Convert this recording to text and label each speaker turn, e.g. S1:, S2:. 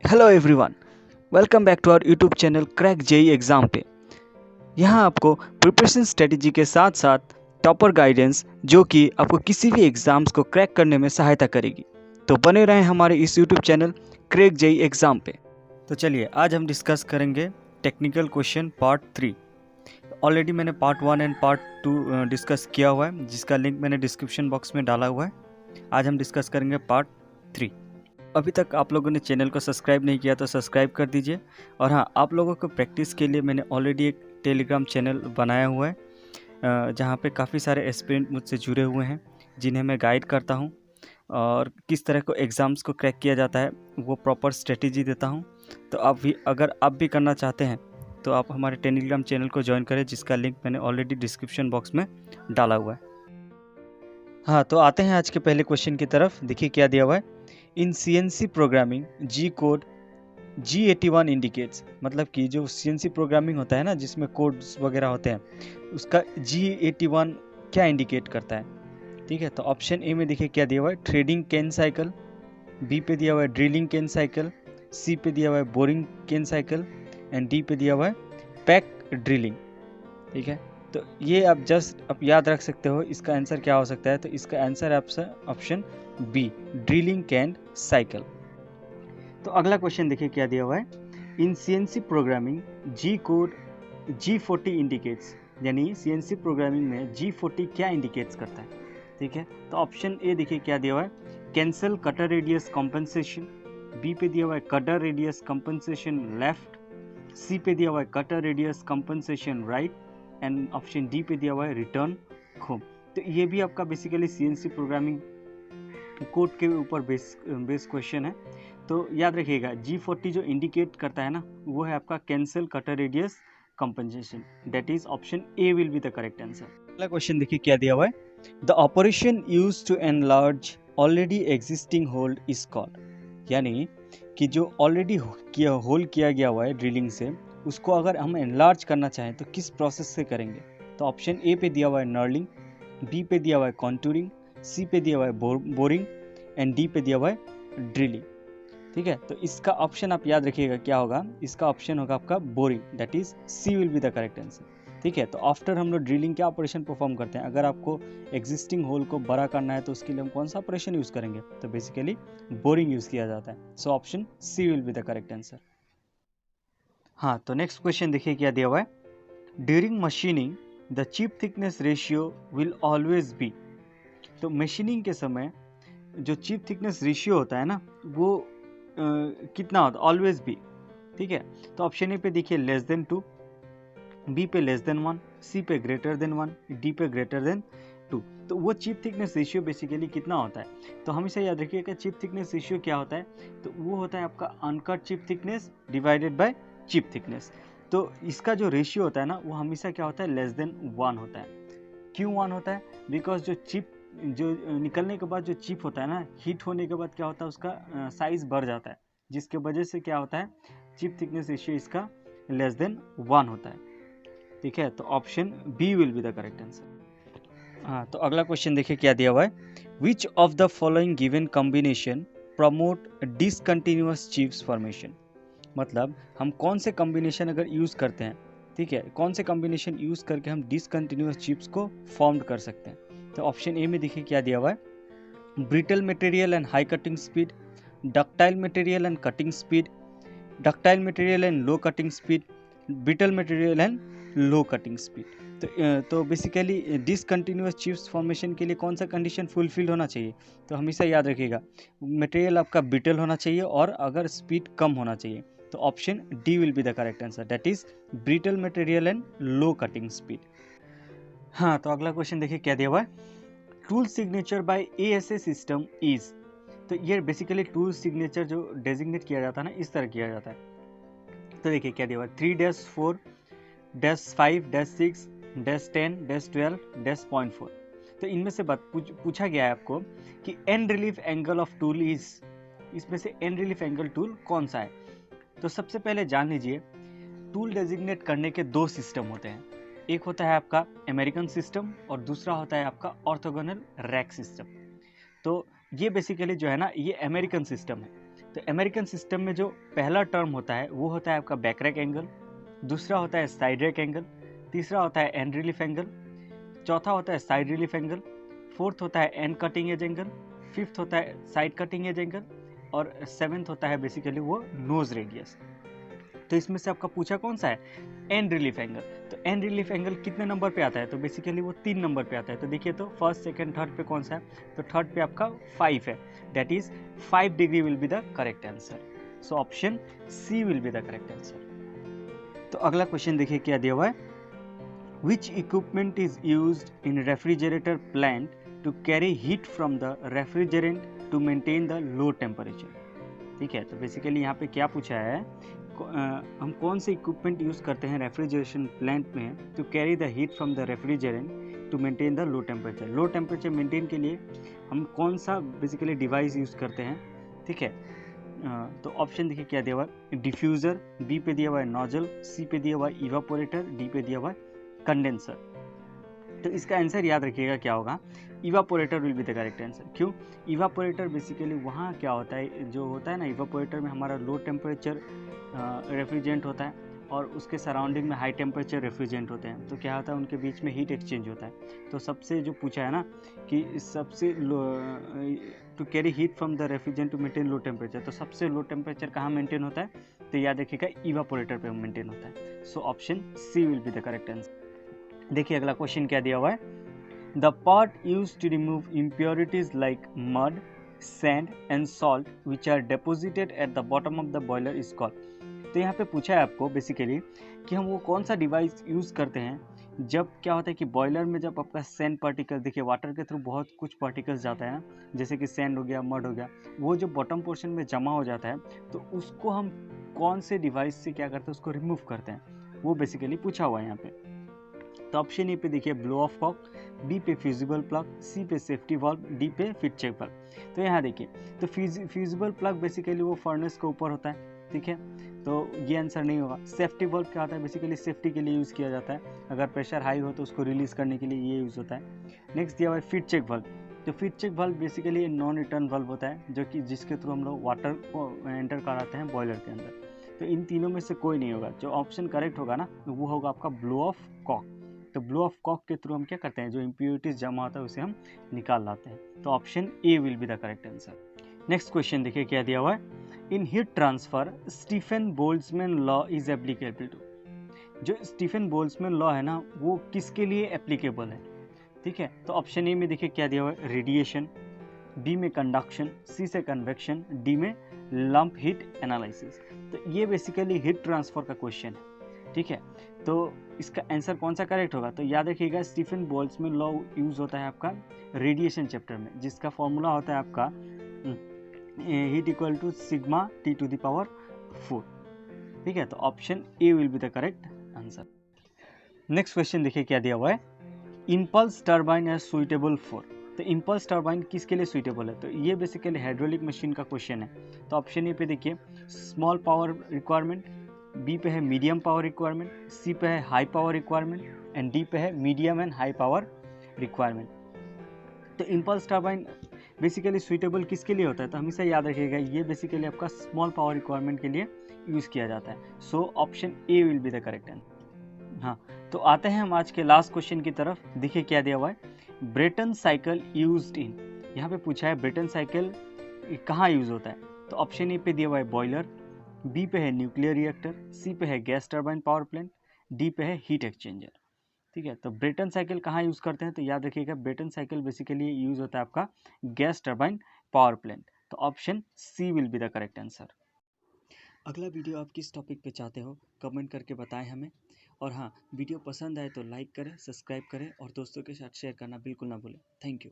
S1: Hello everyone, welcome back to our YouTube channel crack JE exam पे। यहाँ आपको preparation strategy के साथ साथ टॉपर गाइडेंस जो कि आपको किसी भी एग्ज़ाम्स को क्रैक करने में सहायता करेगी। तो बने रहें हमारे इस YouTube channel crack JE exam पे। तो चलिए आज हम डिस्कस करेंगे टेक्निकल क्वेश्चन पार्ट 3। ऑलरेडी मैंने पार्ट 1 एंड पार्ट 2 डिस्कस किया हुआ है, जिसका लिंक मैंने डिस्क्रिप्शन बॉक्स में डाला हुआ है। आज हम डिस्कस करेंगे पार्ट 3। अभी तक आप लोगों ने चैनल को सब्सक्राइब नहीं किया तो सब्सक्राइब कर दीजिए। और हाँ, आप लोगों को प्रैक्टिस के लिए मैंने ऑलरेडी एक टेलीग्राम चैनल बनाया हुआ है, जहाँ पे काफ़ी सारे एस्पिरेंट मुझसे जुड़े हुए हैं, जिन्हें मैं गाइड करता हूँ और किस तरह को एग्ज़ाम्स को क्रैक किया जाता है वो प्रॉपर स्ट्रेटेजी देता हूँ। तो अगर आप भी करना चाहते हैं तो आप हमारे टेलीग्राम चैनल को ज्वाइन करें, जिसका लिंक मैंने ऑलरेडी डिस्क्रिप्शन बॉक्स में डाला हुआ है। हाँ, तो आते हैं आज के पहले क्वेश्चन की तरफ। देखिए क्या दिया हुआ है। In CNC programming G code G81 indicates, मतलब कि जो CNC प्रोग्रामिंग होता है ना, जिसमें कोड्स वगैरह होते हैं, उसका G81 क्या इंडिकेट करता है। ठीक है, तो ऑप्शन ए में देखिए क्या दिया हुआ है, थ्रेडिंग केन साइकिल, बी पे दिया हुआ है ड्रिलिंग केन साइकिल, सी पे दिया हुआ है boring can cycle and D पे दिया हुआ है पैक ड्रिलिंग। ठीक है, तो ये आप जस्ट याद रख सकते हो इसका आंसर क्या हो सकता है। तो इसका आंसर है option B, drilling can cycle. तो अगला क्वेश्चन देखिए क्या दिया हुआ है। In CNC programming G code G40 indicates, यानी CNC प्रोग्रामिंग में G40 क्या इंडिकेट्स करता है। ठीक है, तो ऑप्शन ए देखिए क्या दिया हुआ है, cancel cutter radius compensation, B पे दिया हुआ है cutter radius compensation left, C पे दिया हुआ है cutter radius compensation right and option D पे दिया हुआ है रिटर्न होम। तो ये भी आपका बेसिकली CNC प्रोग्रामिंग कोड के ऊपर बेस क्वेश्चन है। तो याद रखिएगा G40 जो इंडिकेट करता है ना, वो है आपका cancel cutter radius compensation, that is option A will be the correct answer. अगला क्वेश्चन देखिए क्या दिया हुआ है, the operation used to enlarge already existing hole is called, यानी कि जो ऑलरेडी होल किया गया हुआ है ड्रिलिंग से, उसको अगर हम एनलार्ज करना चाहें तो किस प्रोसेस से करेंगे। तो ऑप्शन ए पे दिया हुआ है नर्लिंग, बी पे दिया हुआ है कॉन्टूरिंग, सी पे दिया हुआ है बोरिंग एंड डी पे दिया हुआ है ड्रिलिंग। ठीक है, तो इसका ऑप्शन आप याद रखिएगा क्या होगा, इसका ऑप्शन होगा आपका boring, that is C will be the correct answer. ठीक है, तो आफ्टर हम लोग ड्रिलिंग क्या ऑपरेशन परफॉर्म करते हैं, अगर आपको एग्जिस्टिंग होल को बड़ा करना है तो उसके लिए हम कौन सा ऑपरेशन यूज करेंगे, तो बेसिकली बोरिंग यूज किया जाता है। So option C will be the correct answer. हाँ, तो नेक्स्ट क्वेश्चन देखिए क्या दिया हुआ है, during machining the chip thickness ratio will always be. तो मशीनिंग के समय जो चिप थिकनेस रेशियो होता है ना, वो कितना होता है, ऑलवेज बी। ठीक है, तो ऑप्शन ए पे देखिए लेस देन 2, बी पे लेस देन 1, सी पे ग्रेटर देन 1, डी पे ग्रेटर देन 2। तो वो चिप थिकनेस रेशियो बेसिकली कितना होता है, तो हमेशा याद रखिएगा चिप थिकनेस रेशियो क्या होता है, तो वो होता है आपका uncut chip thickness divided by chip thickness. तो इसका जो रेशियो होता है ना, वो हमेशा क्या होता है, लेस देन 1 होता है। क्यों 1 होता है, बिकॉज जो चिप जो निकलने के बाद जो चिप होता है ना, हीट होने के बाद क्या होता है, उसका साइज बढ़ जाता है, जिसके वजह से क्या होता है, चिप थिकनेस रेशियो इसका लेस देन 1 होता है। ठीक है, तो option B will be the correct answer. हाँ, तो अगला क्वेश्चन देखिए क्या दिया हुआ है, which of the following given combination promote discontinuous chips formation. मतलब हम कौन से कॉम्बिनेशन अगर यूज करते हैं, ठीक है, कौन से कॉम्बिनेशन यूज करके हम डिसकंटिन्यूअस चिप्स को फॉर्म कर सकते हैं। तो ऑप्शन ए में देखिए क्या दिया हुआ है, brittle material and high cutting speed, ductile material and cutting speed, ductile material and low cutting speed, brittle material and low cutting speed. तो बेसिकली डिसकंटिन्यूअस चिप्स फॉर्मेशन के लिए कौन सा कंडीशन फुलफिल होना चाहिए, तो हमेशा याद रखिएगा मटेरियल आपका ब्रिटल होना चाहिए और अगर स्पीड कम होना चाहिए। तो option D will be the correct answer, that is brittle material and low cutting speed. हाँ, तो अगला क्वेश्चन देखिए क्या दिया हुआ है, tool signature bye ASA system is. तो ये बेसिकली टूल सिग्नेचर जो डेजिग्नेट किया जाता है ना, इस तरह किया जाता है। तो देखिए क्या दिया हुआ है, 3-4-5-6-10-10-12-0.4। तो इनमें से बात पूछा गया है आपको कि and relief angle of tool is, इसमें से एंड रिलीफ एंगल टूल कौन सा है। तो सबसे पहले जान लीजिए, टूल डेजिग्नेट करने के 2 सिस्टम होते हैं, एक होता है आपका अमेरिकन सिस्टम और दूसरा होता है आपका ऑर्थोगोनल रैक सिस्टम। तो ये बेसिकली जो है ना, ये अमेरिकन सिस्टम है। तो अमेरिकन सिस्टम में जो पहला टर्म होता है वो होता है आपका बैक रैक एंगल, दूसरा होता है साइड रैक एंगल, तीसरा होता है एंड रिलीफ एंगल, चौथा होता है साइड रिलीफ एंगल, फोर्थ होता है and cutting edge angle, fifth होता है साइड कटिंग एज एंगल और सेवेंथ होता है बेसिकली वो नोज रेडियस। तो इसमें से आपका पूछा कौन सा है, एंड रिलीफ एंगल। तो एंड रिलीफ एंगल कितने नंबर पे आता है, तो बेसिकली वो 3 नंबर पे आता है। तो देखिए तो फर्स्ट सेकंड थर्ड पे कौन सा है, तो थर्ड पे आपका 5 है, that is 5 degree will be the correct answer. So option C will be the correct answer. तो अगला क्वेश्चन देखिए क्या दिया हुआ है, which equipment is used in refrigerator plant to carry heat from the refrigerant to maintain the low temperature. ठीक है, तो बेसिकली यहाँ पे क्या पूछा है, हम कौन से इक्विपमेंट यूज़ करते हैं रेफ्रिजरेशन प्लांट में to carry the heat from the refrigerant to maintain the low temperature. Low temperature maintain के लिए हम कौन सा बेसिकली डिवाइस यूज़ करते हैं। ठीक है, तो ऑप्शन देखिए क्या दिया हुआ है, डिफ्यूज़र, बी पे दिया हुआ है नोजल, सी पे दिया हुआ है इवापोरेटर, डी पे दिया हुआ है कंडेंसर। तो इसका आंसर याद रखिएगा क्या होगा, evaporator will be the correct answer. क्यों, इवापोरेटर बेसिकली वहाँ क्या होता है, जो होता है ना इवापोरेटर में हमारा लो टेम्परेचर रेफ्रिजरेंट होता है और उसके सराउंडिंग में हाई टेम्परेचर रेफ्रिजरेंट होते हैं। तो क्या होता है, उनके बीच में हीट एक्सचेंज होता है। तो सबसे जो पूछा है ना कि सबसे to carry heat from the refrigerant to maintain low temperature, तो सबसे लो टेम्परेचर कहाँ मेंटेन होता है, तो याद रखिएगा इवापोरेटर पे मेंटेन होता है। So option C will be the correct answer. देखिए अगला क्वेश्चन क्या दिया हुआ है, the part use to remove impurities like mud, sand and salt which are deposited at the bottom of the boiler is called. तो यहाँ पे पूछा है आपको बेसिकली कि हम वो कौन सा डिवाइस यूज़ करते हैं जब क्या होता है कि बॉयलर में जब आपका सैंड पार्टिकल, देखिए वाटर के थ्रू बहुत कुछ पार्टिकल्स जाता है ना, जैसे कि सैंड हो गया, मड हो गया, वो जो बॉटम पोर्शन में जमा हो जाता है, तो उसको हम कौन से डिवाइस से क्या करते हैं, उसको रिमूव करते हैं, वो बेसिकली पूछा हुआ है यहाँ पे। तो ऑप्शन ए पे देखिए ब्लो ऑफ कॉक, बी पे फ्यूजिबल प्लग, सी पे सेफ्टी वाल्व, डी पे फिट चेक वाल्व। तो यहाँ देखिए तो फ्यूजिबल प्लग बेसिकली वो फर्नेस के ऊपर होता है, ठीक है, तो ये आंसर नहीं होगा। सेफ्टी वाल्व क्या होता है, बेसिकली सेफ्टी के लिए यूज़ किया जाता है, अगर प्रेशर हाई हो तो उसको रिलीज करने के लिए ये यूज़ होता है। नेक्स्ट दिया हुआ है फिट चेक वाल्व। तो feed check valve basically non return valve होता है, जो कि जिसके थ्रू हम लोग वाटर को एंटर कराते हैं बॉयलर के अंदर। तो इन तीनों में से कोई नहीं होगा, जो ऑप्शन करेक्ट होगा ना वो होगा आपका ब्लो ऑफ कॉक। तो ब्लो ऑफ कॉक के थ्रू हम क्या करते हैं, जो इम्प्योरिटीज जमा होता है उसे हम निकाल लाते हैं। तो option A will be the correct answer. Next question देखिए क्या दिया हुआ है, in heat transfer Stefan Boltzmann law is applicable to. जो स्टीफन बोल्ट्जमैन लॉ है ना वो किसके लिए एप्लीकेबल है, ठीक है, तो ऑप्शन ए में देखिए क्या दिया हुआ है, रेडिएशन, बी में कंडक्शन, सी से कन्वेक्शन, डी में लंप हीट एनालिसिस। तो ये बेसिकली हीट ट्रांसफर का क्वेश्चन है, ठीक है, तो इसका आंसर कौन सा करेक्ट होगा, तो याद रखिएगा स्टीफन बोल्ट्जमैन लॉ यूज होता है आपका रेडिएशन चैप्टर में, जिसका फॉर्मूला होता है आपका heat equal to sigma T to the power 4, ठीक है, तो option A will be the correct answer. Next question देखिए क्या दिया हुआ है, impulse turbine are suitable for. तो इम्पल्स टर्बाइन किसके लिए सुइटेबल है, तो ये बेसिकली हाइड्रोलिक मशीन का क्वेश्चन है। तो ऑप्शन ए पे देखिए स्मॉल पावर रिक्वायरमेंट, बी पे है मीडियम पावर रिक्वायरमेंट, सी पे है high power requirement and D पे है medium and high power requirement. तो इम्पल्स टर्बाइन बेसिकली सुइटेबल किसके लिए होता है, तो हमेशा याद रखिएगा ये बेसिकली आपका स्मॉल पावर रिक्वायरमेंट के लिए यूज़ किया जाता है। So option A will be the correct answer. हाँ, तो आते हैं हम आज के लास्ट क्वेश्चन की तरफ। देखिए क्या दिया हुआ है, ब्रेटन साइकिल यूज्ड इन। यहाँ पे पूछा है ब्रेटन साइकिल कहाँ यूज होता है, तो ऑप्शन ए पे दिया हुआ है बॉयलर, बी पे है न्यूक्लियर रिएक्टर, सी पे है gas turbine power plant, D पे है हीट एक्सचेंजर, ठीक है। तो ब्रेटन साइकिल कहाँ यूज़ करते हैं, तो याद रखिएगा ब्रेटन साइकिल बेसिकली यूज़ होता है आपका गैस टर्बाइन पावर प्लांट। तो option C will be the correct answer. अगला वीडियो आप किस टॉपिक पे चाहते हो कमेंट करके बताएं हमें, और हाँ वीडियो पसंद आए तो लाइक करें, सब्सक्राइब करें और दोस्तों के साथ शेयर करना बिल्कुल ना भूलें। Thank you.